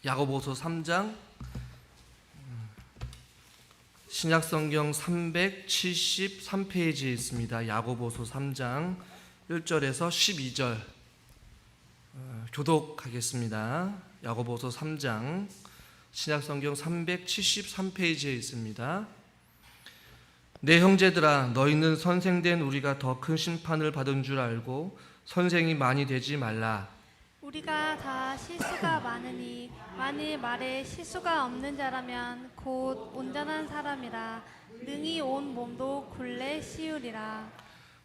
야고보서 3장 신약성경 373페이지에 있습니다. 야고보서 3장 1절에서 12절 교독하겠습니다. 야고보서 3장 신약성경 373페이지에 있습니다. 내 형제들아, 너희는 선생된 우리가 더 큰 심판을 받은 줄 알고 선생이 많이 되지 말라. 우리가 다 실수가 많으니 만일 말에 실수가 없는 자라면 곧 온전한 사람이라 능히 온 몸도 굴레 씌우리라.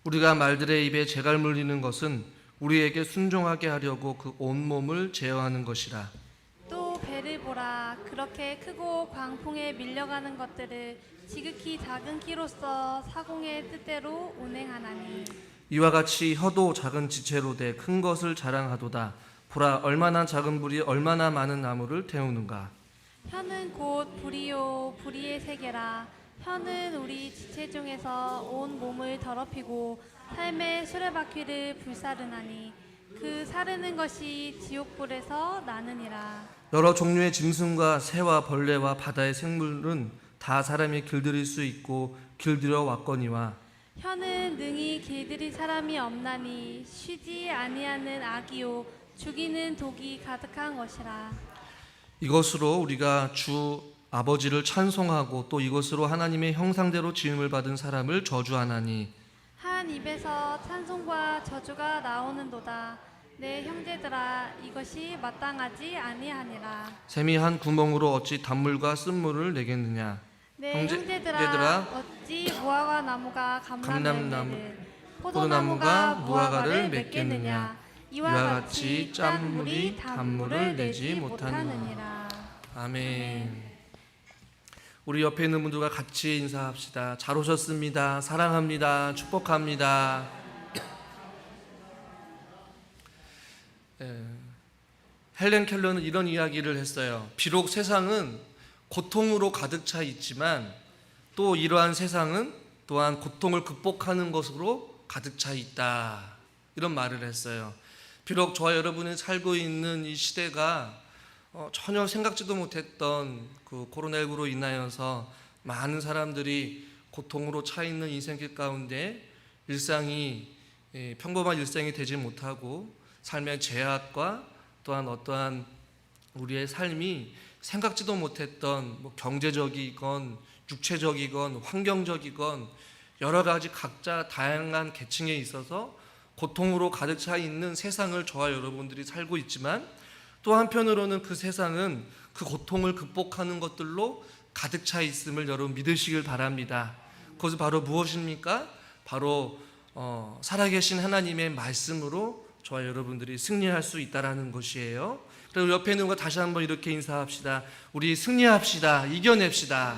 우리가 말들의 입에 재갈 물리는 것은 우리에게 순종하게 하려고 그 온몸을 제어하는 것이라. 또 배를 보라. 그렇게 크고 광풍에 밀려가는 것들을 지극히 작은 키로서 사공의 뜻대로 운행하나니 이와 같이 혀도 작은 지체로 돼 큰 것을 자랑하도다. 보라, 얼마나 작은 불이 얼마나 많은 나무를 태우는가. 혀는 곧 불이요 불의의 세계라. 혀는 우리 지체 중에서 온 몸을 더럽히고 삶의 수레바퀴를 불사르나니 그 사르는 것이 지옥불에서 나느니라. 여러 종류의 짐승과 새와 벌레와 바다의 생물은 다 사람이 길들일 수 있고 길들여 왔거니와 혀는 능히 길들일 사람이 없나니 쉬지 아니하는 악이요 죽이는 독이 가득한 것이라. 이것으로 우리가 주 아버지를 찬송하고 또 이것으로 하나님의 형상대로 지음을 받은 사람을 저주하나니 한 입에서 찬송과 저주가 나오는도다. 내 형제들아, 이것이 마땅하지 아니하니라. 샘이 한 구멍으로 어찌 단물과 쓴물을 내겠느냐. 내 형제들아, 형제들아, 어찌 무화과 나무가 감람나무를 포도나무가 포도나무가 무화과를 맺겠느냐. 이와 같이 짠물이 단물을 내지 못하느니라. 아멘. 우리 옆에 있는 분들과 같이 인사합시다. 잘 오셨습니다. 사랑합니다. 축복합니다. 헬렌 켈러는 이런 이야기를 했어요. 비록 세상은 고통으로 가득 차 있지만 또 이러한 세상은 또한 고통을 극복하는 것으로 가득 차 있다. 이런 말을 했어요. 비록 저와 여러분이 살고 있는 이 시대가 전혀 생각지도 못했던 그 코로나19로 인하여서 많은 사람들이 고통으로 차 있는 인생길 가운데 일상이 평범한 일상이 되지 못하고 삶의 제약과 또한 어떠한 우리의 삶이 생각지도 못했던 경제적이건 육체적이건 환경적이건 여러 가지 각자 다양한 계층에 있어서 고통으로 가득 차 있는 세상을 저와 여러분들이 살고 있지만 또 한편으로는 그 세상은 그 고통을 극복하는 것들로 가득 차 있음을 여러분 믿으시길 바랍니다. 그것은 바로 무엇입니까? 바로 살아계신 하나님의 말씀으로 저와 여러분들이 승리할 수 있다라는 것이에요. 그리고 옆에 있는 거 다시 한번 이렇게 인사합시다. 우리 승리합시다. 이겨냅시다.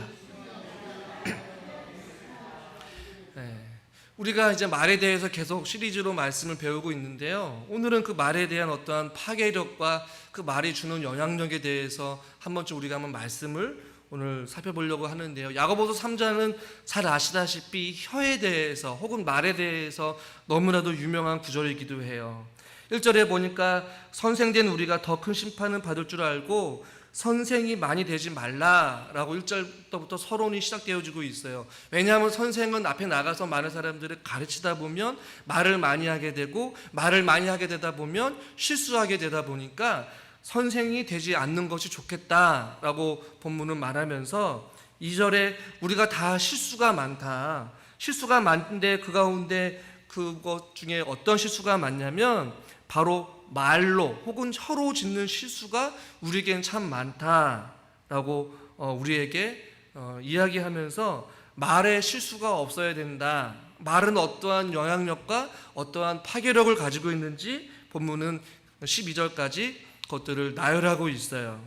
우리가 이제 말에 대해서 계속 시리즈로 말씀을 배우고 있는데요. 오늘은 그 말에 대한 어떠한 파괴력과 그 말이 주는 영향력에 대해서 한 번쯤 우리가 한번 말씀을 오늘 살펴보려고 하는데요. 야고보서 3장은 잘 아시다시피 혀에 대해서 혹은 말에 대해서 너무나도 유명한 구절이기도 해요. 1절에 보니까 선생된 우리가 더 큰 심판을 받을 줄 알고 선생이 많이 되지 말라라고 1절부터 서론이 시작되어지고 있어요. 왜냐하면 선생은 앞에 나가서 많은 사람들을 가르치다 보면 말을 많이 하게 되고 말을 많이 하게 되다 보면 실수하게 되다 보니까 선생이 되지 않는 것이 좋겠다라고 본문은 말하면서 2절에 우리가 다 실수가 많다. 실수가 많은데 그 가운데 그것 중에 어떤 실수가 많냐면 바로 말로 혹은 혀로 짓는 실수가 우리에겐 참 많다라고 우리에게 이야기하면서 말에 실수가 없어야 된다. 말은 어떠한 영향력과 어떠한 파괴력을 가지고 있는지 본문은 12절까지 그것들을 나열하고 있어요.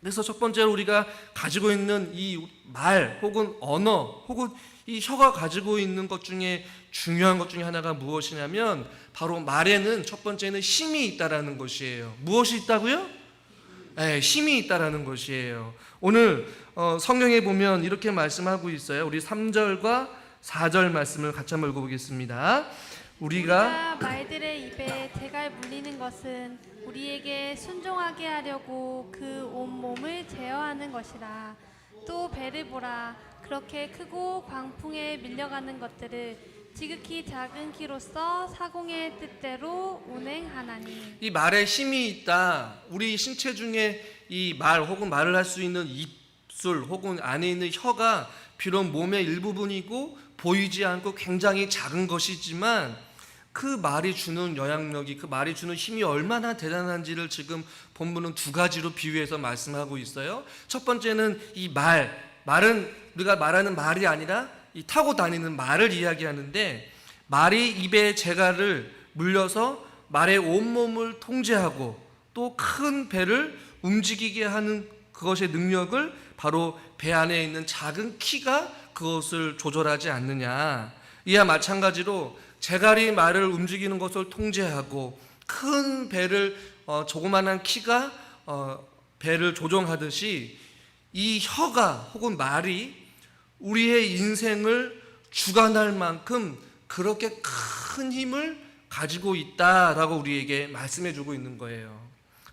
그래서 첫 번째로 우리가 가지고 있는 이 말 혹은 언어 혹은 이 혀가 가지고 있는 것 중에 중요한 것 중에 하나가 무엇이냐면 바로 말에는 첫 번째는 힘이 있다라는 것이에요. 무엇이 있다고요? 힘이 있다라는 것이에요. 오늘 성경에 보면 이렇게 말씀하고 있어요. 우리 3절과 4절 말씀을 같이 한번 읽어보겠습니다. 우리가 말들의 입에 잘 물리는 것은 우리에게 순종하게 하려고 그 온 몸을 제어하는 것이라. 또 배를 보라. 그렇게 크고 광풍에 밀려가는 것들을 지극히 작은 키로써 사공의 뜻대로 운행하나니. 이 말에 힘이 있다. 우리 신체 중에 이 말 혹은 말을 할 수 있는 입술 혹은 안에 있는 혀가 비록 몸의 일부분이고 보이지 않고 굉장히 작은 것이지만 그 말이 주는 영향력이, 그 말이 주는 힘이 얼마나 대단한지를 지금 본문은 두 가지로 비유해서 말씀하고 있어요. 첫 번째는 이 말은 우리가 말하는 말이 아니라 이 타고 다니는 말을 이야기하는데, 말이 입에 재갈을 물려서 말의 온몸을 통제하고 또 큰 배를 움직이게 하는 그것의 능력을 바로 배 안에 있는 작은 키가 그것을 조절하지 않느냐. 이와 마찬가지로 재갈이 말을 움직이는 것을 통제하고 큰 배를 조그만한 키가 배를 조종하듯이 이 혀가 혹은 말이 우리의 인생을 주관할 만큼 그렇게 큰 힘을 가지고 있다라고 우리에게 말씀해 주고 있는 거예요.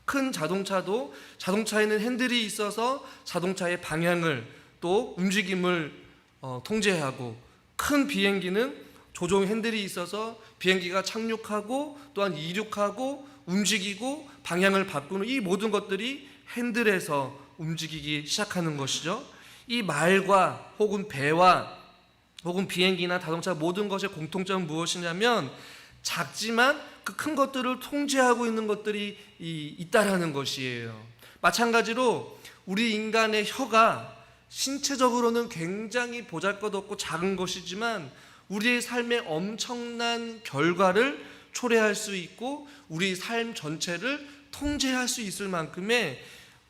큰 자동차도 자동차에는 핸들이 있어서 자동차의 방향을 또 움직임을 통제하고, 큰 비행기는 조종 핸들이 있어서 비행기가 착륙하고 또한 이륙하고 움직이고 방향을 바꾸는 이 모든 것들이 핸들에서 움직이기 시작하는 것이죠. 이 말과 혹은 배와 혹은 비행기나 자동차 모든 것의 공통점은 무엇이냐면 작지만 그 큰 것들을 통제하고 있는 것들이 있다라는 것이에요. 마찬가지로 우리 인간의 혀가 신체적으로는 굉장히 보잘것없고 작은 것이지만 우리의 삶에 엄청난 결과를 초래할 수 있고 우리 삶 전체를 통제할 수 있을 만큼의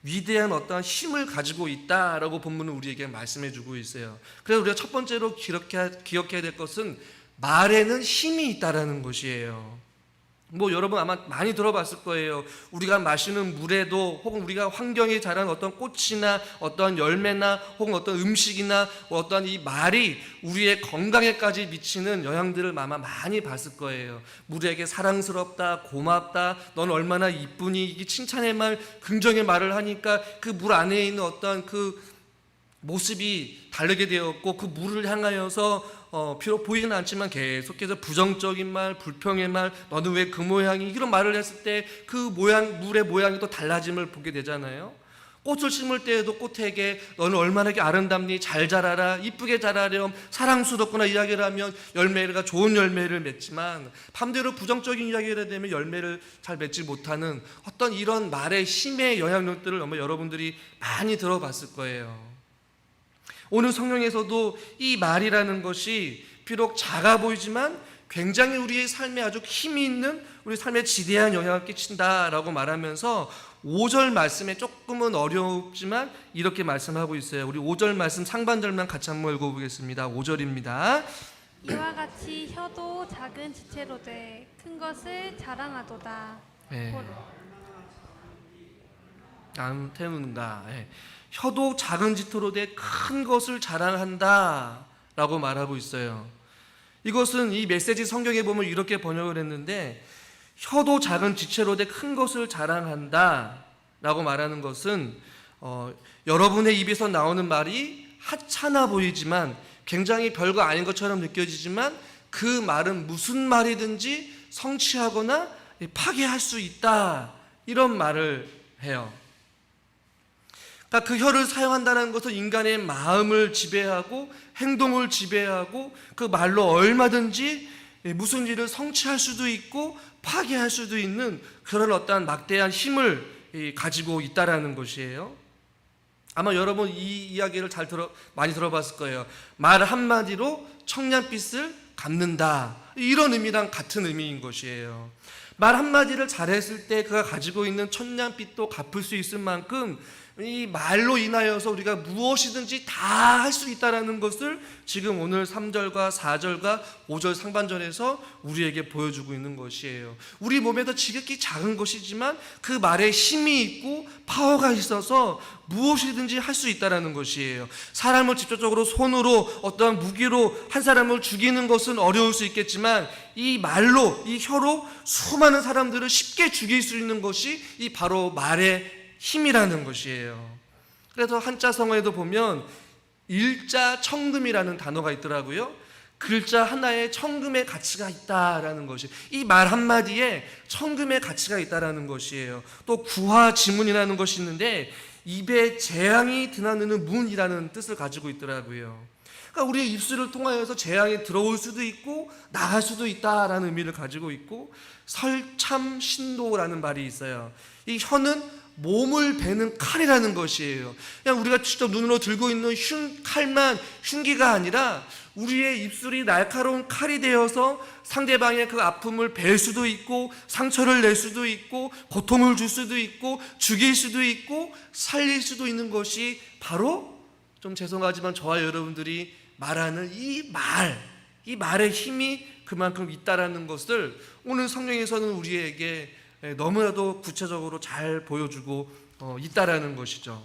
위대한 어떠한 힘을 가지고 있다라고 본문은 우리에게 말씀해 주고 있어요. 그래서 우리가 첫 번째로 기억해야 될 것은 말에는 힘이 있다라는 것이에요. 여러분 아마 많이 들어봤을 거예요. 우리가 마시는 물에도 혹은 우리가 환경에 자란 어떤 꽃이나 어떤 열매나 혹은 어떤 음식이나 어떤 이 말이 우리의 건강에까지 미치는 영향들을 아마 많이 봤을 거예요. 물에게 사랑스럽다, 고맙다, 넌 얼마나 이쁘니, 이 칭찬의 말, 긍정의 말을 하니까 그 물 안에 있는 어떤 그 모습이 다르게 되었고, 그 물을 향하여서 비록 보이지는 않지만 계속해서 부정적인 말, 불평의 말, 너는 왜 그 모양이, 이런 말을 했을 때 그 모양, 물의 모양이 또 달라짐을 보게 되잖아요. 꽃을 심을 때에도 꽃에게 너는 얼마나 아름답니, 잘 자라라, 이쁘게 자라렴, 사랑스럽구나 이야기를 하면 열매가 좋은 열매를 맺지만 반대로 부정적인 이야기를 되면 열매를 잘 맺지 못하는 어떤 이런 말의 힘의 영향력들을 아마 여러분들이 많이 들어봤을 거예요. 오늘 성경에서도 이 말이라는 것이 비록 작아 보이지만 굉장히 우리의 삶에 아주 힘이 있는, 우리 삶에 지대한 영향을 끼친다라고 말하면서 5절 말씀에 조금은 어렵지만 이렇게 말씀하고 있어요. 우리 5절 말씀 상반절만 같이 한번 읽어보겠습니다. 5절입니다. 이와 같이 혀도 작은 지체로 돼 큰 것을 자랑하도다. 네. 안 태우는가. 네. 혀도 작은 지토로 돼 큰 것을 자랑한다 라고 말하고 있어요. 이것은 이 메시지 성경에 보면 이렇게 번역을 했는데, 혀도 작은 지체로 돼 큰 것을 자랑한다 라고 말하는 것은 여러분의 입에서 나오는 말이 하찮아 보이지만 굉장히 별거 아닌 것처럼 느껴지지만 그 말은 무슨 말이든지 성취하거나 파괴할 수 있다, 이런 말을 해요. 그러니까 그 혀를 사용한다는 것은 인간의 마음을 지배하고 행동을 지배하고 그 말로 얼마든지 무슨 일을 성취할 수도 있고 파괴할 수도 있는 그런 어떠한 막대한 힘을 가지고 있다라는 것이에요. 아마 여러분 이 이야기를 많이 들어봤을 거예요. 말 한마디로 청량빛을 갚는다, 이런 의미랑 같은 의미인 것이에요. 말 한마디를 잘했을 때 그가 가지고 있는 천냥빛도 갚을 수 있을 만큼 이 말로 인하여서 우리가 무엇이든지 다 할 수 있다는 것을 지금 오늘 3절과 4절과 5절 상반절에서 우리에게 보여주고 있는 것이에요. 우리 몸에도 지극히 작은 것이지만 그 말에 힘이 있고 파워가 있어서 무엇이든지 할 수 있다라는 것이에요. 사람을 직접적으로 손으로 어떠한 무기로 한 사람을 죽이는 것은 어려울 수 있겠지만 이 말로, 이 혀로 수많은 사람들을 쉽게 죽일 수 있는 것이 이 바로 말의 힘이라는 것이에요. 그래서 한자성어에도 보면 일자청금이라는 단어가 있더라고요. 글자 하나에 청금의 가치가 있다라는 것이, 이 말 한마디에 청금의 가치가 있다라는 것이에요. 또 구화지문이라는 것이 있는데 입에 재앙이 드나드는 문이라는 뜻을 가지고 있더라고요. 그러니까 우리의 입술을 통하여서 재앙이 들어올 수도 있고 나갈 수도 있다라는 의미를 가지고 있고, 설참신도라는 말이 있어요. 이 혀는 몸을 베는 칼이라는 것이에요. 그냥 우리가 직접 눈으로 들고 있는 칼만 흉기가 아니라 우리의 입술이 날카로운 칼이 되어서 상대방의 그 아픔을 벨 수도 있고, 상처를 낼 수도 있고, 고통을 줄 수도 있고, 죽일 수도 있고, 살릴 수도 있는 것이 바로, 좀 죄송하지만 저와 여러분들이 말하는 이 말의 힘이 그만큼 있다라는 것을 오늘 성경에서는 우리에게 너무나도 구체적으로 잘 보여주고 있다라는 것이죠.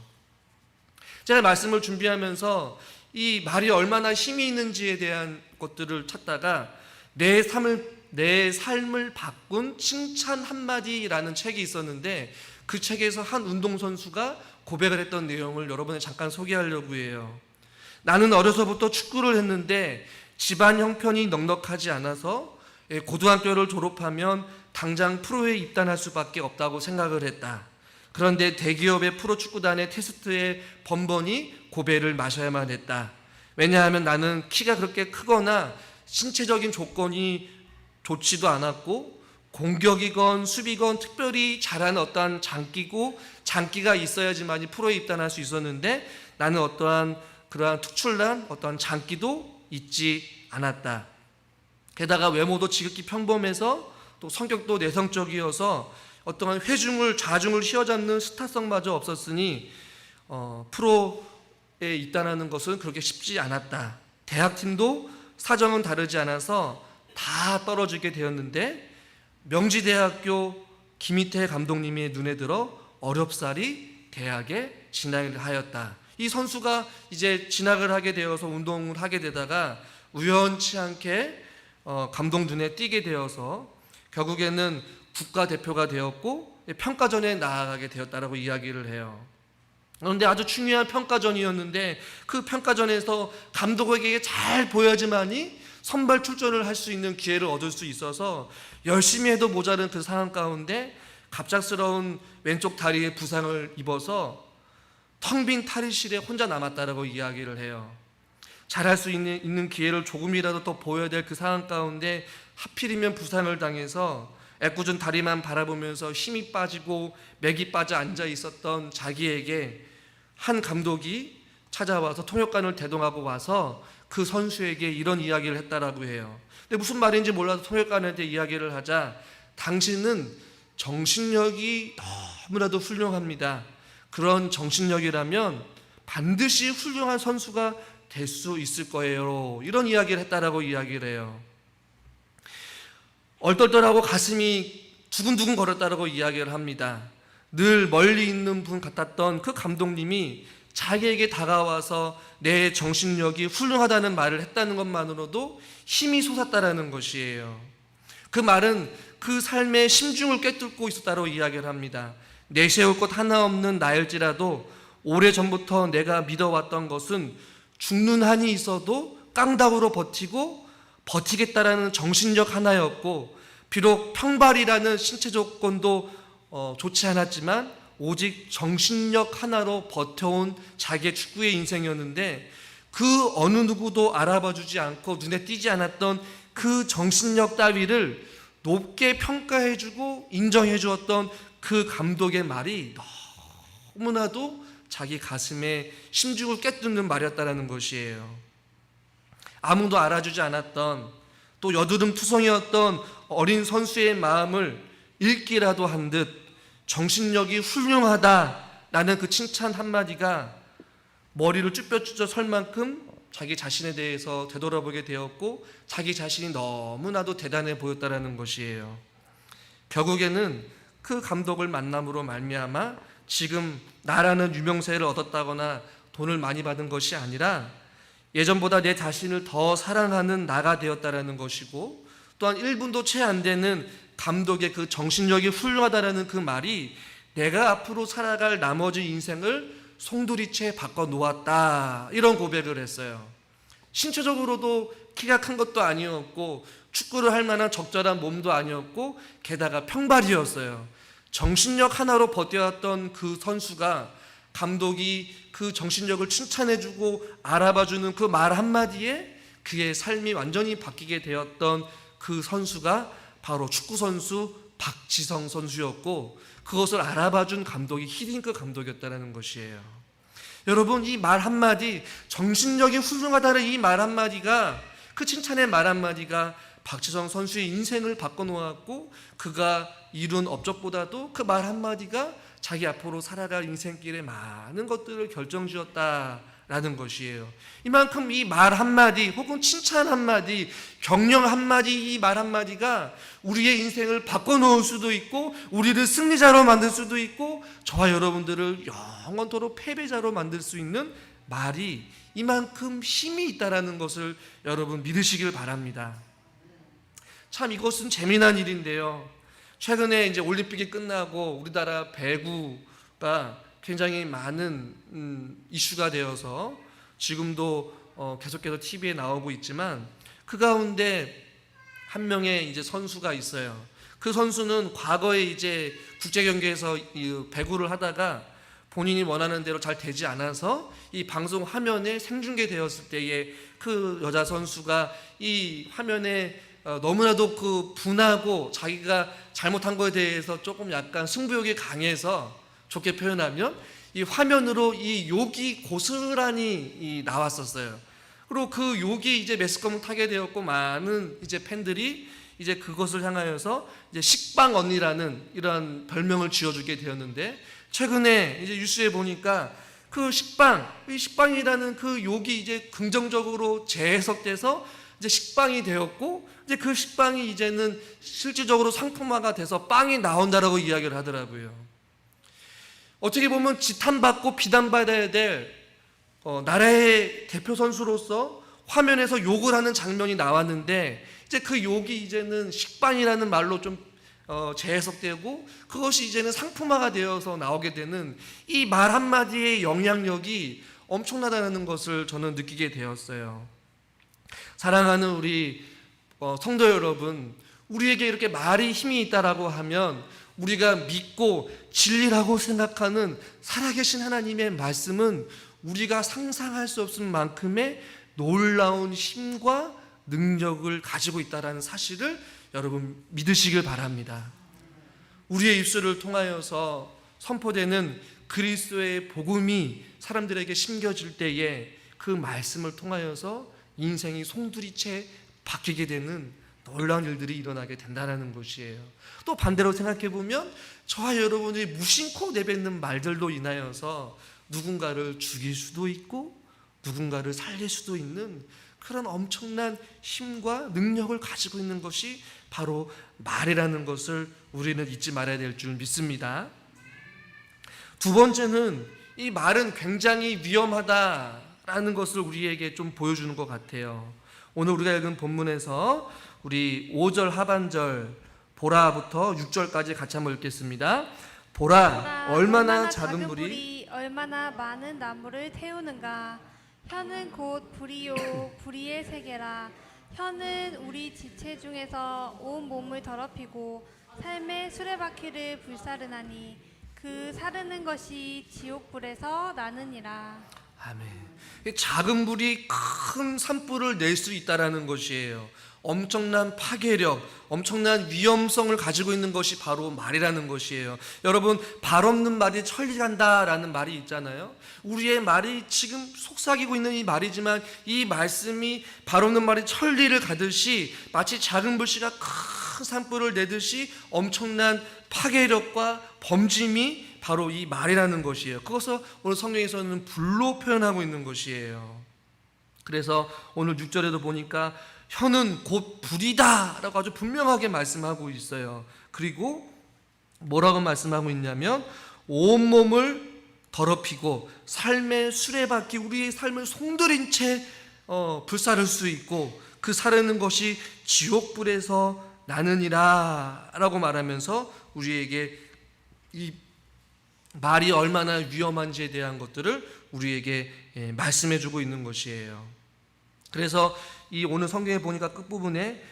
제가 말씀을 준비하면서 이 말이 얼마나 힘이 있는지에 대한 것들을 찾다가 내 삶을 바꾼 칭찬 한마디라는 책이 있었는데, 그 책에서 한 운동선수가 고백을 했던 내용을 여러분에 잠깐 소개하려고 해요. 나는 어려서부터 축구를 했는데 집안 형편이 넉넉하지 않아서 고등학교를 졸업하면 당장 프로에 입단할 수밖에 없다고 생각을 했다. 그런데 대기업의 프로축구단의 테스트에 번번이 고배를 마셔야만 했다. 왜냐하면 나는 키가 그렇게 크거나 신체적인 조건이 좋지도 않았고, 공격이건 수비건 특별히 잘하는 어떠한 장기가 있어야지만이 프로에 입단할 수 있었는데 나는 어떠한 그러한 특출난 어떠한 장기도 있지 않았다. 게다가 외모도 지극히 평범해서 또 성격도 내성적이어서 어떠한 좌중을 휘어잡는 스타성마저 없었으니 프로에 입단하는 것은 그렇게 쉽지 않았다. 대학팀도 사정은 다르지 않아서 다 떨어지게 되었는데 명지대학교 김희태 감독님의 눈에 들어 어렵사리 대학에 진학을 하였다. 이 선수가 이제 진학을 하게 되어서 운동을 하게 되다가 우연치 않게 감독 눈에 띄게 되어서 결국에는 국가대표가 되었고 평가전에 나아가게 되었다라고 이야기를 해요. 그런데 아주 중요한 평가전이었는데 그 평가전에서 감독에게 잘 보여야지만이 선발 출전을 할 수 있는 기회를 얻을 수 있어서 열심히 해도 모자른 그 상황 가운데 갑작스러운 왼쪽 다리에 부상을 입어서 텅 빈 탈의실에 혼자 남았다라고 이야기를 해요. 잘할 수 있는 기회를 조금이라도 더 보여야 될 그 상황 가운데 하필이면 부상을 당해서 애꿎은 다리만 바라보면서 힘이 빠지고 맥이 빠져 앉아 있었던 자기에게 한 감독이 찾아와서 통역관을 대동하고 와서 그 선수에게 이런 이야기를 했다라고 해요. 근데 무슨 말인지 몰라서 통역관한테 이야기를 하자, 당신은 정신력이 너무나도 훌륭합니다. 그런 정신력이라면 반드시 훌륭한 선수가 될 수 있을 거예요. 이런 이야기를 했다라고 이야기를 해요. 얼떨떨하고 가슴이 두근두근 거렸다라고 이야기를 합니다. 늘 멀리 있는 분 같았던 그 감독님이 자기에게 다가와서 내 정신력이 훌륭하다는 말을 했다는 것만으로도 힘이 솟았다라는 것이에요. 그 말은 그 삶의 심중을 꿰뚫고 있었다고 이야기를 합니다. 내세울 것 하나 없는 나일지라도 오래전부터 내가 믿어왔던 것은 죽는 한이 있어도 깡다구로 버티겠다라는 정신력 하나였고, 비록 평발이라는 신체 조건도 좋지 않았지만 오직 정신력 하나로 버텨온 자기의 축구의 인생이었는데, 그 어느 누구도 알아봐주지 않고 눈에 띄지 않았던 그 정신력 따위를 높게 평가해주고 인정해주었던 그 감독의 말이 너무나도 자기 가슴에 심중을 꿰뚫는 말이었다는 것이에요. 아무도 알아주지 않았던, 또 여드름투성이었던 어린 선수의 마음을 읽기라도 한 듯 정신력이 훌륭하다라는 그 칭찬 한마디가 머리를 쭈뼛쭈뼛 설 만큼 자기 자신에 대해서 되돌아보게 되었고, 자기 자신이 너무나도 대단해 보였다라는 것이에요. 결국에는 그 감독을 만남으로 말미암아 지금 나라는 유명세를 얻었다거나 돈을 많이 받은 것이 아니라 예전보다 내 자신을 더 사랑하는 나가 되었다라는 것이고, 또한 1분도 채 안 되는 감독의 그 정신력이 훌륭하다라는 그 말이 내가 앞으로 살아갈 나머지 인생을 송두리째 바꿔놓았다, 이런 고백을 했어요. 신체적으로도 키가 큰 것도 아니었고 축구를 할 만한 적절한 몸도 아니었고 게다가 평발이었어요. 정신력 하나로 버텨왔던 그 선수가 감독이 그 정신력을 칭찬해주고 알아봐주는 그 말 한마디에 그의 삶이 완전히 바뀌게 되었던 그 선수가 바로 축구선수 박지성 선수였고, 그것을 알아봐준 감독이 히딩크 감독이었다는 것이에요. 여러분, 이 말 한마디, 정신력이 훌륭하다는 이 말 한마디가, 그 칭찬의 말 한마디가 박지성 선수의 인생을 바꿔놓았고, 그가 이룬 업적보다도 그 말 한마디가 자기 앞으로 살아갈 인생길에 많은 것들을 결정지었다라는 것이에요. 이만큼 이 말 한마디 혹은 칭찬 한마디, 격려 한마디, 이 말 한마디가 우리의 인생을 바꿔놓을 수도 있고 우리를 승리자로 만들 수도 있고 저와 여러분들을 영원토록 패배자로 만들 수 있는 말이 이만큼 힘이 있다라는 것을 여러분 믿으시길 바랍니다. 참 이것은 재미난 일인데요. 최근에 이제 올림픽이 끝나고 우리나라 배구가 굉장히 많은 이슈가 되어서 지금도 계속해서 TV에 나오고 있지만, 그 가운데 한 명의 이제 선수가 있어요. 그 선수는 과거에 이제 국제 경기에서 배구를 하다가 본인이 원하는 대로 잘 되지 않아서 이 방송 화면에 생중계되었을 때에 그 여자 선수가 이 화면에 너무나도 그 분하고 자기가 잘못한 것에 대해서 조금 약간 승부욕이 강해서, 좋게 표현하면 이 화면으로 이 욕이 고스란히 나왔었어요. 그리고 그 욕이 이제 매스컴을 타게 되었고 많은 이제 팬들이 이제 그것을 향하여서 이제 식빵 언니라는 이런 별명을 지어주게 되었는데, 최근에 이제 뉴스에 보니까 그 이 식빵이라는 그 욕이 이제 긍정적으로 재해석돼서 이제 식빵이 되었고, 이제 그 식빵이 이제는 실질적으로 상품화가 돼서 빵이 나온다라고 이야기를 하더라고요. 어떻게 보면 지탄받고 비난받아야 될 나라의 대표 선수로서 화면에서 욕을 하는 장면이 나왔는데, 이제 그 욕이 이제는 식빵이라는 말로 좀 재해석되고 그것이 이제는 상품화가 되어서 나오게 되는 이 말 한마디의 영향력이 엄청나다는 것을 저는 느끼게 되었어요. 사랑하는 우리 성도 여러분, 우리에게 이렇게 말이 힘이 있다라고 하면 우리가 믿고 진리라고 생각하는 살아계신 하나님의 말씀은 우리가 상상할 수 없을 만큼의 놀라운 힘과 능력을 가지고 있다는 사실을 여러분 믿으시길 바랍니다. 우리의 입술을 통하여서 선포되는 그리스도의 복음이 사람들에게 심겨질 때에 그 말씀을 통하여서 인생이 송두리째 바뀌게 되는 놀라운 일들이 일어나게 된다는 것이에요. 또 반대로 생각해 보면 저와 여러분이 무심코 내뱉는 말들로 인하여서 누군가를 죽일 수도 있고 누군가를 살릴 수도 있는 그런 엄청난 힘과 능력을 가지고 있는 것이 바로 말이라는 것을 우리는 잊지 말아야 될 줄 믿습니다. 두 번째는 이 말은 굉장히 위험하다라는 것을 우리에게 좀 보여주는 것 같아요. 오늘 우리가 읽은 본문에서 우리 5절 하반절 보라부터 6절까지 같이 한번 읽겠습니다. 보라, 얼마나 작은 불이 얼마나 많은 나무를 태우는가. 혀는 곧 불이요 불의의 세계라. 혀는 우리 지체 중에서 온 몸을 더럽히고 삶의 수레바퀴를 불사르나니 그 사르는 것이 지옥불에서 나느니라. 아멘. 작은 불이 큰 산불을 낼 수 있다라는 것이에요. 엄청난 파괴력, 엄청난 위험성을 가지고 있는 것이 바로 말이라는 것이에요. 여러분, 발 없는 말이 천리간다라는 말이 있잖아요. 우리의 말이 지금 속삭이고 있는 이 말이지만 이 말씀이 발 없는 말이 천리를 가듯이 마치 작은 불씨가 큰 산불을 내듯이 엄청난 파괴력과 범짐이 바로 이 말이라는 것이에요. 그것을 오늘 성경에서는 불로 표현하고 있는 것이에요. 그래서 오늘 6절에도 보니까 혀는 곧 불이다 라고 아주 분명하게 말씀하고 있어요. 그리고 뭐라고 말씀하고 있냐면 온몸을 더럽히고 삶의 수레바퀴, 우리의 삶을 송두린 채 불사를 수 있고 그 사르는 것이 지옥불에서 나느니라 라고 말하면서 우리에게 이 말이 얼마나 위험한지에 대한 것들을 우리에게 말씀해 주고 있는 것이에요. 그래서 이 오늘 성경에 보니까 끝부분에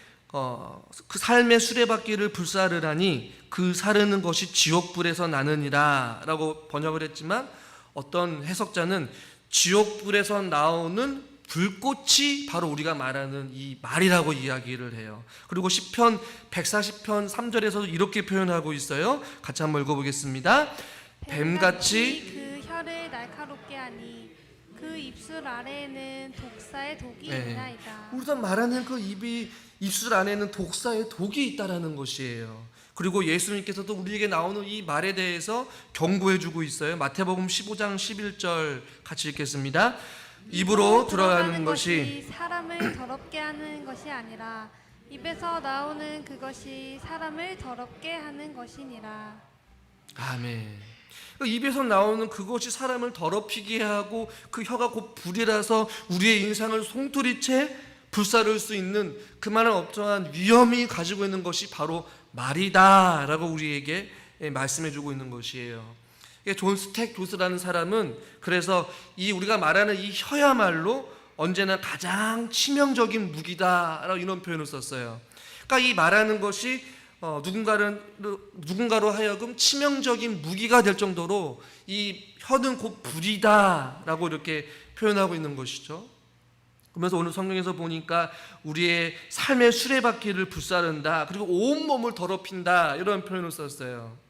그 삶의 수레바퀴를 불사르라니 그 사르는 것이 지옥불에서 나느니라 라고 번역을 했지만 어떤 해석자는 지옥불에서 나오는 불꽃이 바로 우리가 말하는 이 말이라고 이야기를 해요. 그리고 시편 140편 3절에서도 이렇게 표현하고 있어요. 같이 한번 읽어보겠습니다. 뱀같이 그 혀를 날카롭게 하니 그 입술 아래에는 독사의 독이 있나이다. 우리가 말하는 그 입술 안에는 독사의 독이 있다라는 것이에요. 그리고 예수님께서도 우리에게 나오는 이 말에 대해서 경고해주고 있어요. 마태복음 15장 11절 같이 읽겠습니다. 입으로 들어가는 것이 사람을 더럽게 하는 것이 아니라 입에서 나오는 그것이 사람을 더럽게 하는 것이니라. 아멘. 입에서 나오는 그것이 사람을 더럽히게 하고 그 혀가 곧 불이라서 우리의 인상을 송두리째 불사를 수 있는 그만한 어떠한 위험이 가지고 있는 것이 바로 말이다 라고 우리에게 말씀해주고 있는 것이에요. 존 스택 교수라는 사람은 그래서 이 우리가 말하는 이 혀야말로 언제나 가장 치명적인 무기다라고 이런 표현을 썼어요. 그러니까 이 말하는 것이 누군가로 하여금 치명적인 무기가 될 정도로 이 혀는 곧 불이다라고 이렇게 표현하고 있는 것이죠. 그러면서 오늘 성경에서 보니까 우리의 삶의 수레바퀴를 불사른다, 그리고 온몸을 더럽힌다 이런 표현을 썼어요.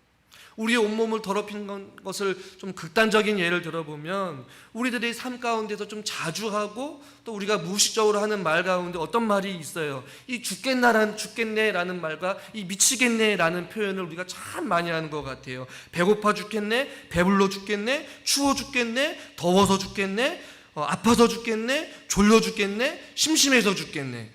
우리의 온몸을 더럽힌 것을 좀 극단적인 예를 들어보면 우리들의 삶 가운데서 좀 자주 하고 또 우리가 무의식적으로 하는 말 가운데 어떤 말이 있어요. 이 죽겠네라는 말과 이 미치겠네라는 표현을 우리가 참 많이 하는 것 같아요. 배고파 죽겠네, 배불러 죽겠네, 추워 죽겠네, 더워서 죽겠네, 아파서 죽겠네, 졸려 죽겠네, 심심해서 죽겠네.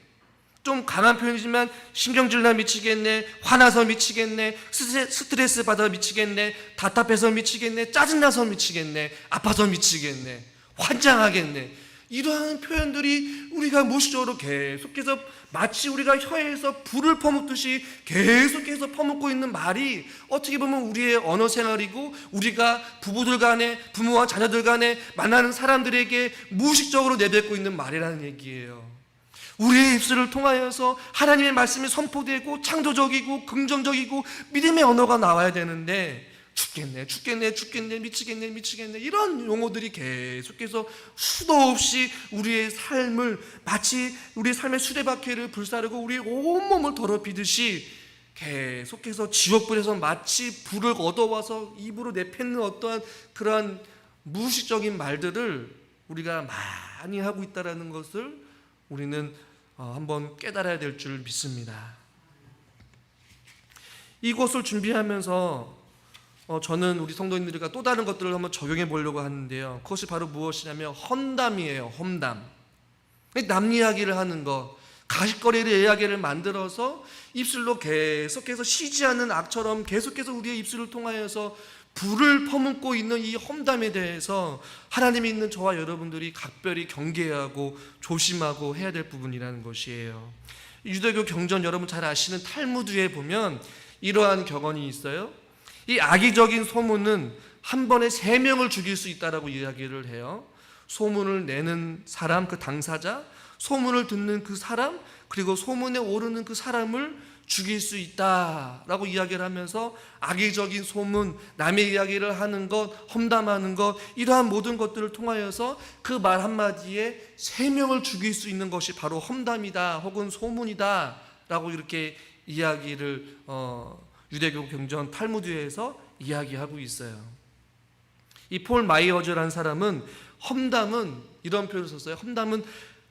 좀 강한 표현이지만 신경질나 미치겠네, 화나서 미치겠네, 스트레스 받아 미치겠네, 답답해서 미치겠네, 짜증나서 미치겠네, 아파서 미치겠네, 환장하겠네. 이러한 표현들이 우리가 무의식적으로 계속해서 마치 우리가 혀에서 불을 퍼붓듯이 계속해서 퍼붓고 있는 말이 어떻게 보면 우리의 언어 생활이고 우리가 부부들 간에, 부모와 자녀들 간에 만나는 사람들에게 무의식적으로 내뱉고 있는 말이라는 얘기예요. 우리의 입술을 통하여서 하나님의 말씀이 선포되고 창조적이고 긍정적이고 믿음의 언어가 나와야 되는데 죽겠네, 미치겠네 이런 용어들이 계속해서 수도 없이 우리의 삶을 마치 우리의 삶의 수레바퀴를 불사르고 우리의 온몸을 더럽히듯이 계속해서 지옥불에서 마치 불을 얻어와서 입으로 내뱉는 어떠한 그러한 무의식적인 말들을 우리가 많이 하고 있다는 것을 우리는 한번 깨달아야 될 줄 믿습니다. 이것을 준비하면서 저는 우리 성도님들과 또 다른 것들을 한번 적용해 보려고 하는데요. 그것이 바로 무엇이냐면 험담이에요. 험담. 남 이야기를 하는 것, 가십거리의 이야기를 만들어서 입술로 계속해서 쉬지 않는 악처럼 계속해서 우리의 입술을 통하여서 불을 퍼붓고 있는 이 험담에 대해서 하나님이 있는 저와 여러분들이 각별히 경계하고 조심하고 해야 될 부분이라는 것이에요. 유대교 경전 여러분 잘 아시는 탈무드에 보면 이러한 격언이 있어요. 이 악의적인 소문은 한 번에 3명을 죽일 수 있다라고 이야기를 해요. 소문을 내는 사람, 그 당사자, 소문을 듣는 그 사람, 그리고 소문에 오르는 그 사람을 죽일 수 있다라고 이야기를 하면서 악의적인 소문, 남의 이야기를 하는 것, 험담하는 것, 이러한 모든 것들을 통하여서 그 말 한마디에 3명을 죽일 수 있는 것이 바로 험담이다 혹은 소문이다 라고 이렇게 이야기를 유대교 경전 탈무드에서 이야기하고 있어요. 이 폴 마이어즈라는 사람은 험담은 이런 표현을 썼어요. 험담은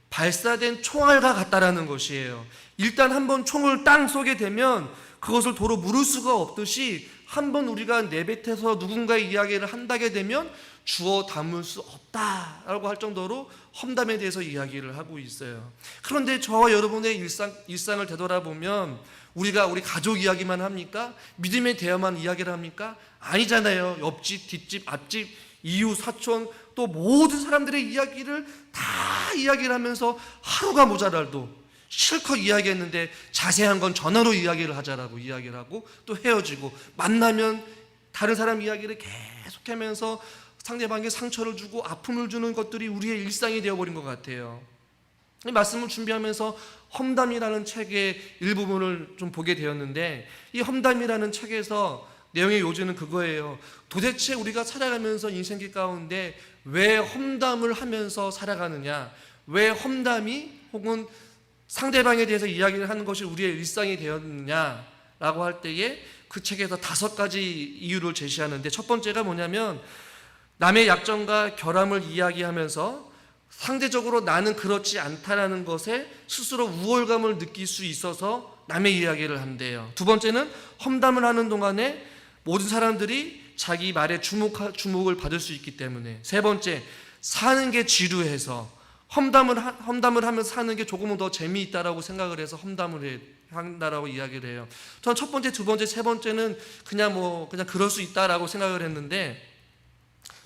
발사된 총알과 같다라는 것이에요. 일단 한번 총을 땅 쏘게 되면 그것을 도로 물을 수가 없듯이 한번 우리가 내뱉어서 누군가의 이야기를 한다게 되면 주워 담을 수 없다라고 할 정도로 험담에 대해서 이야기를 하고 있어요. 그런데 저와 여러분의 일상을 되돌아보면 우리가 우리 가족 이야기만 합니까? 믿음에 대해만 이야기를 합니까? 아니잖아요. 옆집, 뒷집, 앞집, 이웃, 사촌, 또 모든 사람들의 이야기를 다 이야기를 하면서 하루가 모자랄도 실컷 이야기했는데 자세한 건 전화로 이야기를 하자라고 이야기를 하고 또 헤어지고, 만나면 다른 사람 이야기를 계속하면서 상대방에게 상처를 주고 아픔을 주는 것들이 우리의 일상이 되어버린 것 같아요. 이 말씀을 준비하면서 험담이라는 책의 일부분을 좀 보게 되었는데, 이 험담이라는 책에서 내용의 요지는 그거예요. 도대체 우리가 살아가면서 인생길 가운데 왜 험담을 하면서 살아가느냐, 왜 험담이 혹은 상대방에 대해서 이야기를 하는 것이 우리의 일상이 되었느냐라고 할 때에 그 책에서 5가지 이유를 제시하는데, 첫 번째가 뭐냐면 남의 약점과 결함을 이야기하면서 상대적으로 나는 그렇지 않다라는 것에 스스로 우월감을 느낄 수 있어서 남의 이야기를 한대요. 두 번째는 험담을 하는 동안에 모든 사람들이 자기 말에 주목을 받을 수 있기 때문에. 세 번째, 사는 게 지루해서 험담을 하면서 사는 게 조금은 더 재미있다라고 생각을 해서 험담을 한다라고 이야기를 해요. 저는 첫 번째, 두 번째, 세 번째는 그냥 그럴 수 있다라고 생각을 했는데,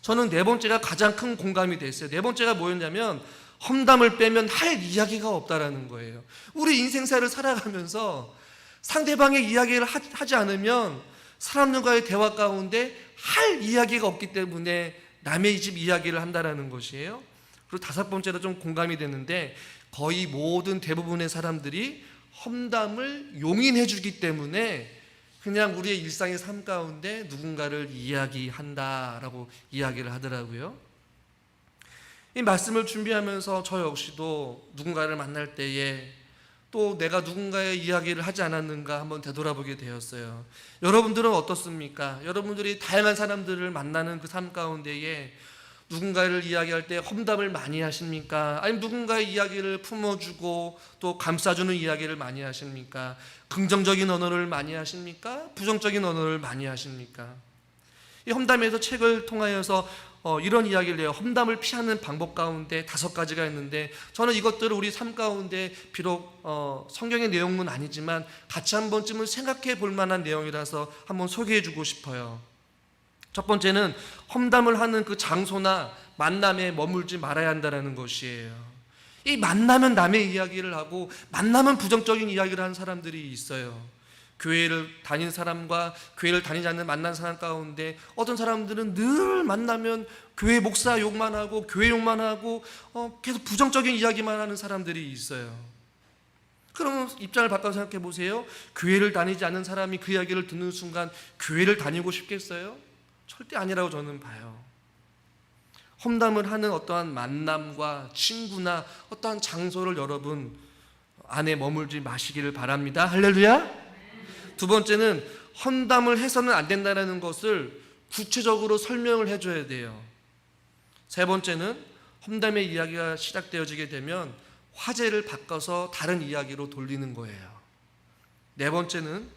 저는 네 번째가 가장 큰 공감이 됐어요. 네 번째가 뭐였냐면 험담을 빼면 할 이야기가 없다라는 거예요. 우리 인생사를 살아가면서 상대방의 이야기를 하지 않으면 사람들과의 대화 가운데 할 이야기가 없기 때문에 남의 집 이야기를 한다라는 것이에요. 그리고 5번째로 좀 공감이 되는데, 거의 모든 대부분의 사람들이 험담을 용인해 주기 때문에 그냥 우리의 일상의 삶 가운데 누군가를 이야기한다라고 이야기를 하더라고요. 이 말씀을 준비하면서 저 역시도 누군가를 만날 때에 또 내가 누군가의 이야기를 하지 않았는가 한번 되돌아보게 되었어요. 여러분들은 어떻습니까? 여러분들이 다양한 사람들을 만나는 그 삶 가운데에 누군가를 이야기할 때 험담을 많이 하십니까? 아니면 누군가의 이야기를 품어주고 또 감싸주는 이야기를 많이 하십니까? 긍정적인 언어를 많이 하십니까? 부정적인 언어를 많이 하십니까? 이 험담에서 책을 통하여서 이런 이야기를 해요. 험담을 피하는 방법 가운데 5가지가 있는데, 저는 이것들을 우리 삶 가운데 비록 성경의 내용은 아니지만 같이 한 번쯤은 생각해 볼 만한 내용이라서 한번 소개해 주고 싶어요. 첫 번째는 험담을 하는 그 장소나 만남에 머물지 말아야 한다는 것이에요. 이 만나면 남의 이야기를 하고 만나면 부정적인 이야기를 하는 사람들이 있어요. 교회를 다니는 사람과 교회를 다니지 않는 만난 사람 가운데 어떤 사람들은 늘 만나면 교회 목사 욕만 하고 교회 욕만 하고 계속 부정적인 이야기만 하는 사람들이 있어요. 그러면 입장을 바꿔서 생각해 보세요. 교회를 다니지 않는 사람이 그 이야기를 듣는 순간 교회를 다니고 싶겠어요? 절대 아니라고 저는 봐요. 험담을 하는 어떠한 만남과 친구나 어떠한 장소를 여러분 안에 머물지 마시기를 바랍니다. 할렐루야. 두 번째는 험담을 해서는 안 된다는 것을 구체적으로 설명을 해줘야 돼요. 세 번째는 험담의 이야기가 시작되어지게 되면 화제를 바꿔서 다른 이야기로 돌리는 거예요. 네 번째는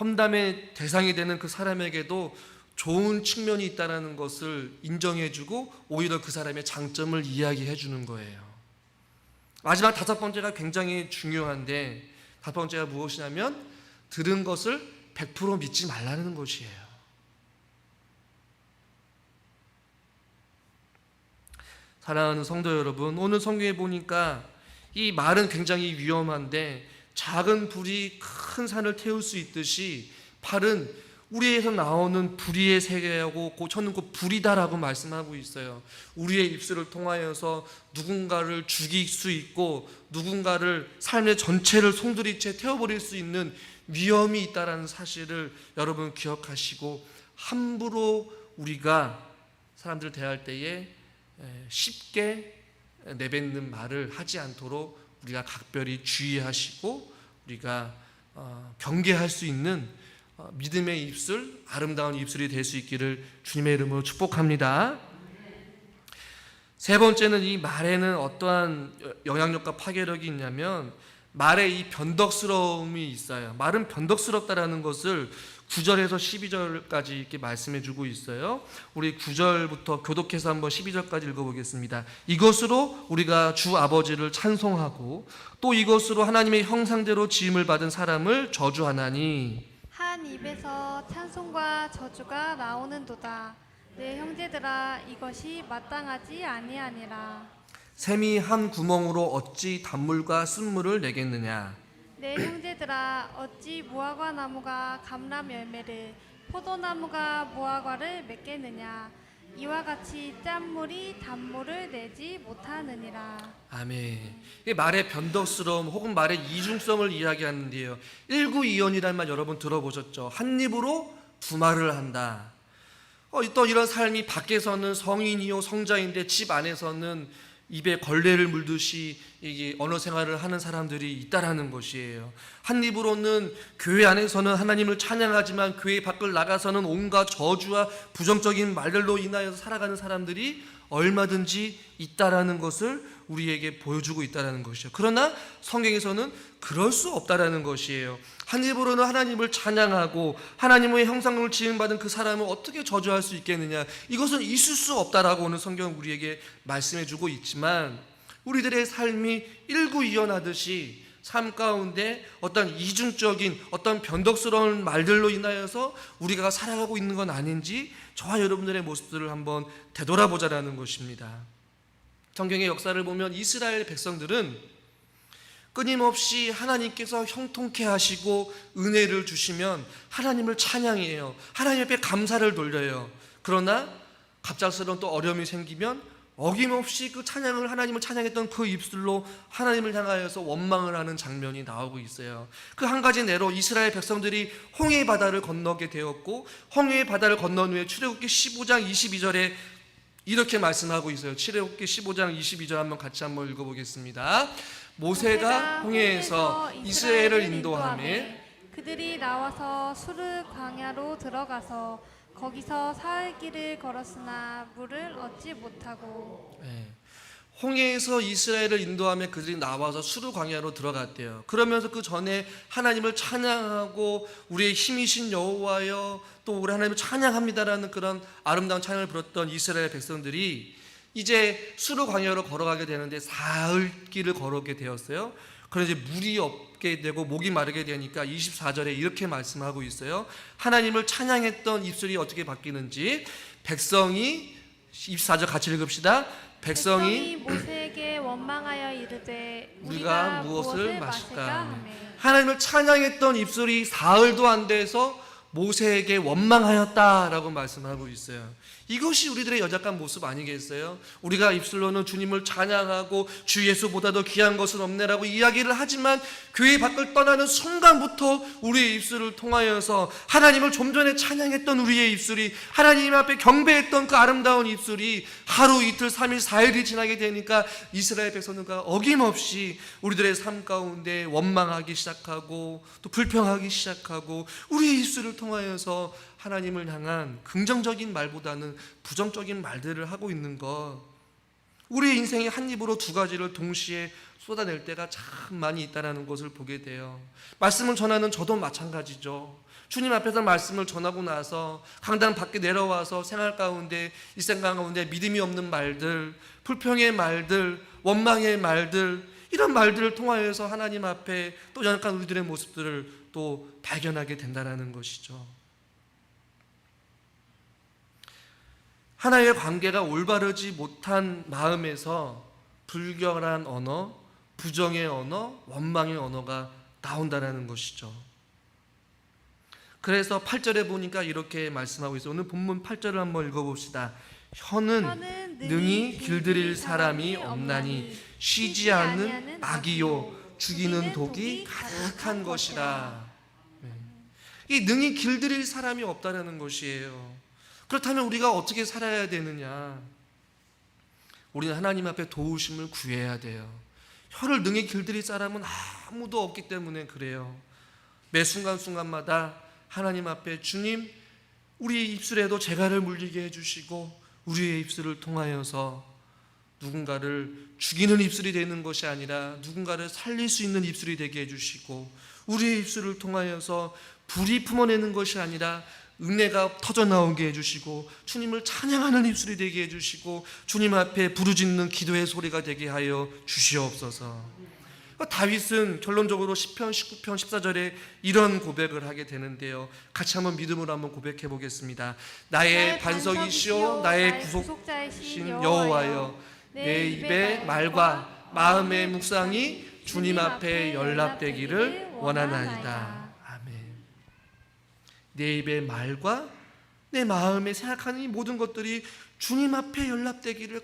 험담의 대상이 되는 그 사람에게도 좋은 측면이 있다는 것을 인정해주고 오히려 그 사람의 장점을 이야기해주는 거예요. 마지막 5번째가 굉장히 중요한데, 5번째가 무엇이냐면 들은 것을 100% 믿지 말라는 것이에요. 사랑하는 성도 여러분, 오늘 성경에 보니까 이 말은 굉장히 위험한데 작은 불이 큰 산을 태울 수 있듯이 팔은 우리에서 나오는 불의의 세계하고 저는 그 불이다라고 말씀하고 있어요. 우리의 입술을 통하여서 누군가를 죽일 수 있고 누군가를 삶의 전체를 송두리째 태워버릴 수 있는 위험이 있다는 사실을 여러분 기억하시고, 함부로 우리가 사람들 대할 때에 쉽게 내뱉는 말을 하지 않도록 우리가 각별히 주의하시고 우리가 경계할 수 있는 믿음의 입술, 아름다운 입술이 될 수 있기를 주님의 이름으로 축복합니다. 세 번째는 이 말에는 어떠한 영향력과 파괴력이 있냐면 말에 이 변덕스러움이 있어요. 말은 변덕스럽다라는 것을 9절에서 12절까지 이렇게 말씀해 주고 있어요. 우리 9절부터 교독해서 한번 12절까지 읽어보겠습니다. 이것으로 우리가 주 아버지를 찬송하고 또 이것으로 하나님의 형상대로 지음을 받은 사람을 저주하나니 한 입에서 찬송과 저주가 나오는도다. 내 형제들아, 이것이 마땅하지 아니하니라. 샘이 한 구멍으로 어찌 단물과 쓴물을 내겠느냐. 내 형제들아, 어찌 무화과 나무가 감람 열매를, 포도나무가 무화과를 맺겠느냐. 이와 같이 짠물이 단물을 내지 못하느니라. 아멘. 이 말의 변덕스러움 혹은 말의 이중성을 이야기하는데요. 일구이연이라는 말 여러분 들어보셨죠? 한 입으로 두 말을 한다. 또 이런 삶이 밖에서는 성인이요 성자인데 집 안에서는 입에 걸레를 물듯이 이게 언어 생활을 하는 사람들이 있다라는 것이에요. 한 입으로는 교회 안에서는 하나님을 찬양하지만 교회 밖을 나가서는 온갖 저주와 부정적인 말들로 인하여서 살아가는 사람들이 얼마든지 있다라는 것을 우리에게 보여주고 있다라는 것이죠. 그러나 성경에서는 그럴 수 없다라는 것이에요. 한 입으로는 하나님을 찬양하고 하나님의 형상을 지음받은 그 사람을 어떻게 저주할 수 있겠느냐, 이것은 있을 수 없다라고 오늘 성경은 우리에게 말씀해주고 있지만 우리들의 삶이 일구이연하듯이 삶 가운데 어떤 이중적인 어떤 변덕스러운 말들로 인하여서 우리가 살아가고 있는 건 아닌지 저와 여러분들의 모습들을 한번 되돌아보자라는 것입니다. 성경의 역사를 보면 이스라엘 백성들은 끊임없이 하나님께서 형통케 하시고 은혜를 주시면 하나님을 찬양해요. 하나님 앞에 감사를 돌려요. 그러나 갑작스러운 또 어려움이 생기면 어김없이 그 찬양을, 하나님을 찬양했던 그 입술로 하나님을 향하여서 원망을 하는 장면이 나오고 있어요. 그 한 가지 내로 이스라엘 백성들이 홍해 바다를 건너게 되었고, 홍해 바다를 건넌 후에 출애굽기 15장 22절에 이렇게 말씀하고 있어요. 출애굽기 15장 22절 한번 같이 한번 읽어보겠습니다. 모세가 홍해에서 이스라엘을 인도하며 그들이 나와서 수르 광야로 들어가서 거기서 사흘 길을 걸었으나 물을 얻지 못하고. 홍해에서 이스라엘을 인도하며 그들이 나와서 수르 광야로 들어갔대요. 그러면서 그 전에 하나님을 찬양하고 우리의 힘이신 여호와여 또 우리 하나님을 찬양합니다라는 그런 아름다운 찬양을 부렀던 이스라엘 백성들이 이제 수르 광야로 걸어가게 되는데 사흘 길을 걸어오게 되었어요. 그런데 이제 물이 없게 되고 목이 마르게 되니까 24절에 이렇게 말씀하고 있어요. 하나님을 찬양했던 입술이 어떻게 바뀌는지, 백성이 24절 같이 읽읍시다. 백성이 모세에게 원망하여 이르되 우리가 무엇을 마실까. 하나님을 찬양했던 입술이 사흘도 안 돼서 모세에게 원망하였다라고 말씀하고 있어요. 이것이 우리들의 연약한 모습 아니겠어요? 우리가 입술로는 주님을 찬양하고 주 예수보다도 귀한 것은 없네라고 이야기를 하지만 교회 밖을 떠나는 순간부터 우리의 입술을 통하여서 하나님을 좀 전에 찬양했던 우리의 입술이, 하나님 앞에 경배했던 그 아름다운 입술이 하루 이틀 3일 4일이 지나게 되니까 이스라엘 백성들과 어김없이 우리들의 삶 가운데 원망하기 시작하고 또 불평하기 시작하고 우리의 입술을 통하여서 하나님을 향한 긍정적인 말보다는 부정적인 말들을 하고 있는 것, 우리의 인생의 한 입으로 두 가지를 동시에 쏟아낼 때가 참 많이 있다는 것을 보게 돼요. 말씀을 전하는 저도 마찬가지죠. 주님 앞에서 말씀을 전하고 나서 강단 밖에 내려와서 생활 가운데, 일생 가운데 믿음이 없는 말들, 불평의 말들, 원망의 말들, 이런 말들을 통하여서 하나님 앞에 또 연약한 우리들의 모습들을 또 발견하게 된다는 것이죠. 하나님의 관계가 올바르지 못한 마음에서 불결한 언어, 부정의 언어, 원망의 언어가 나온다는 것이죠. 그래서 8절에 보니까 이렇게 말씀하고 있어요. 오늘 본문 8절을 한번 읽어봅시다. 혀는 능히 길들일 사람이 없나니 쉬지 않는 악이요 죽이는 독이 가득한 것이라. 이 능히 길들일 사람이 없다는 것이에요. 그렇다면 우리가 어떻게 살아야 되느냐? 우리는 하나님 앞에 도우심을 구해야 돼요. 혀를 능히 길들일 사람은 아무도 없기 때문에 그래요. 매 순간순간마다 하나님 앞에 주님, 우리 입술에도 재갈을 물리게 해주시고 우리의 입술을 통하여서 누군가를 죽이는 입술이 되는 것이 아니라 누군가를 살릴 수 있는 입술이 되게 해주시고 우리의 입술을 통하여서 불이 품어내는 것이 아니라 은혜가 터져 나오게 해주시고 주님을 찬양하는 입술이 되게 해주시고 주님 앞에 부르짖는 기도의 소리가 되게 하여 주시옵소서. 다윗은 결론적으로 시편 19편 14절에 이런 고백을 하게 되는데요, 같이 한번 믿음으로 한번 고백해 보겠습니다. 나의 반석이시오 나의 구속자이신 여호와여, 내 입의 말과 마음의 묵상이 주님 앞에 연락되기를 원하나이다. 아멘. 내 입의 말과 내 마음에 생각하는 이 모든 것들이 주님 앞에 연락되기를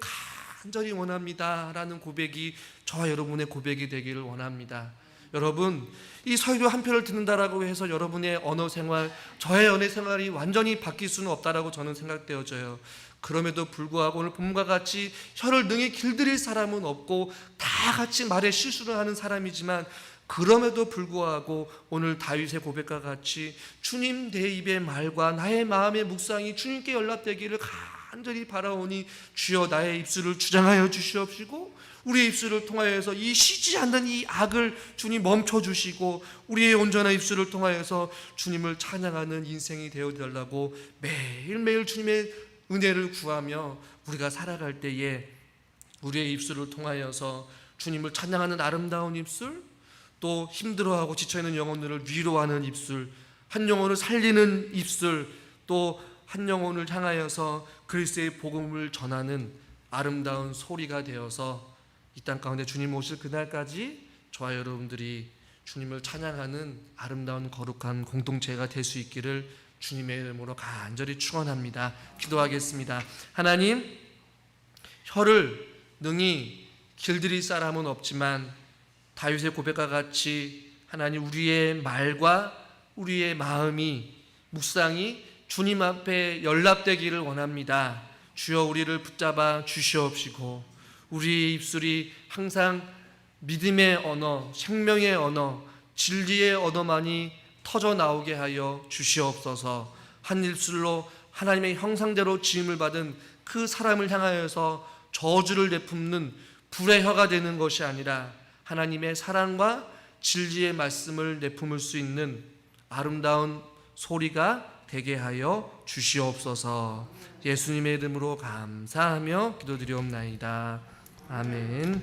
간절히 원합니다 라는 고백이 저와 여러분의 고백이 되기를 원합니다. 여러분, 이 설교 한 편을 듣는다라고 해서 여러분의 언어 생활, 저의 언어 생활이 완전히 바뀔 수는 없다라고 저는 생각되어져요. 그럼에도 불구하고 오늘 본문과 같이 혀를 능히 길들일 사람은 없고 다 같이 말에 실수를 하는 사람이지만, 그럼에도 불구하고 오늘 다윗의 고백과 같이 주님 내 입의 말과 나의 마음의 묵상이 주님께 연락되기를 간절히 바라오니 주여 나의 입술을 주장하여 주시옵시고 우리의 입술을 통하여서 이 쉬지 않는 이 악을 주님 멈춰주시고 우리의 온전한 입술을 통하여서 주님을 찬양하는 인생이 되어달라고 매일매일 주님의 은혜를 구하며 우리가 살아갈 때에 우리의 입술을 통하여서 주님을 찬양하는 아름다운 입술, 또 힘들어하고 지쳐있는 영혼들을 위로하는 입술, 한 영혼을 살리는 입술, 또 한 영혼을 향하여서 그리스도의 복음을 전하는 아름다운 소리가 되어서 이 땅 가운데 주님 오실 그날까지 저와 여러분들이 주님을 찬양하는 아름다운 거룩한 공동체가 될 수 있기를 주님의 이름으로 간절히 축원합니다. 기도하겠습니다. 하나님, 혀를 능히 길들일 사람은 없지만 다윗의 고백과 같이 하나님, 우리의 말과 우리의 마음이 묵상이 주님 앞에 연락되기를 원합니다. 주여 우리를 붙잡아 주시옵시고 우리의 입술이 항상 믿음의 언어, 생명의 언어, 진리의 언어만이 터져 나오게 하여 주시옵소서. 한 입술로 하나님의 형상대로 지음을 받은 그 사람을 향하여서 저주를 내뿜는 불의 혀가 되는 것이 아니라 하나님의 사랑과 진리의 말씀을 내뿜을 수 있는 아름다운 소리가 되게 하여 주시옵소서. 예수님의 이름으로 감사하며 기도드리옵나이다. 아멘.